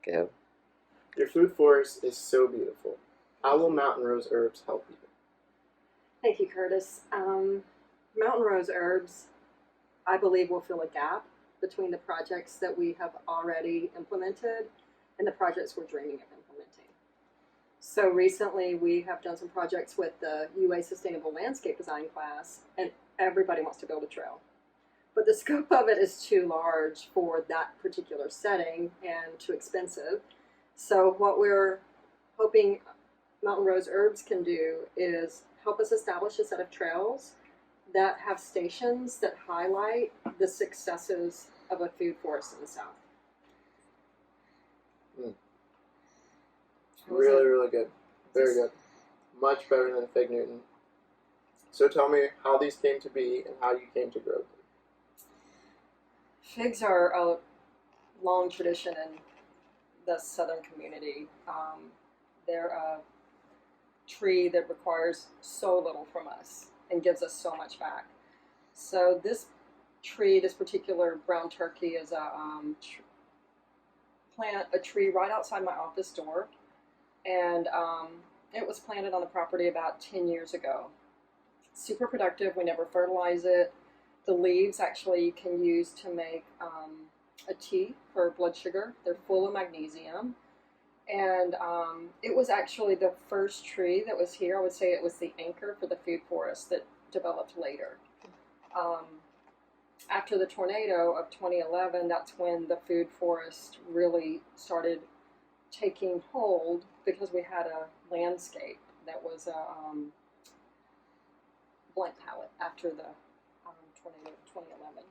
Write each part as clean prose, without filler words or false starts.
Go. Your food forest is so beautiful. How will Mountain Rose Herbs help you? Thank you, Curtis. Mountain Rose Herbs, I believe, will fill a gap between the projects that we have already implemented and the projects we're dreaming of implementing. So recently, we have done some projects with the UA Sustainable Landscape Design class, and everybody wants to build a trail. But the scope of it is too large for that particular setting and too expensive. So what we're hoping Mountain Rose Herbs can do is help us establish a set of trails that have stations that highlight the successes of a food forest in the South. Really, really good. Very good. Much better than Fig Newton. So tell me how these came to be and how you came to grow them. Figs are a long tradition in the southern community. They're a tree that requires so little from us and gives us so much back. So this tree, this particular brown turkey, is a tree right outside my office door, and it was planted on the property about 10 years ago. Super productive. We never fertilize it. The leaves actually you can use to make a tea for blood sugar. They're full of magnesium. And it was actually the first tree that was here. I would say it was the anchor for the food forest that developed later. After the tornado of 2011, that's when the food forest really started taking hold, because we had a landscape that was a blank palette after the tornado of 2011.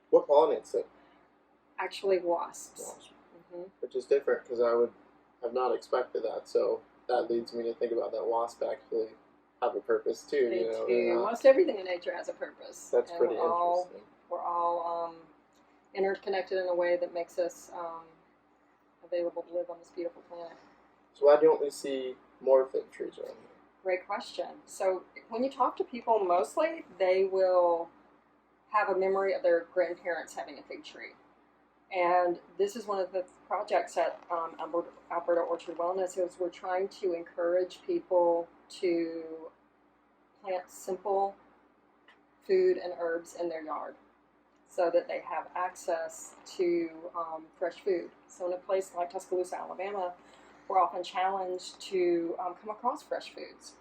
What pollinates it? Actually, wasps. Mm-hmm. Which is different, because I would have not expected that. So that leads me to think about that wasp actually have a purpose too. They you know, do. Most everything in nature has a purpose. That's and pretty interesting. We're all interconnected in a way that makes us available to live on this beautiful planet. So why don't we see more fig trees around here? Great question. So when you talk to people, mostly they will have a memory of their grandparents having a fig tree. And this is one of the projects at Alberta Orchard Wellness, is we're trying to encourage people to plant simple food and herbs in their yard so that they have access to fresh food. So in a place like Tuscaloosa, Alabama, we're often challenged to come across fresh foods.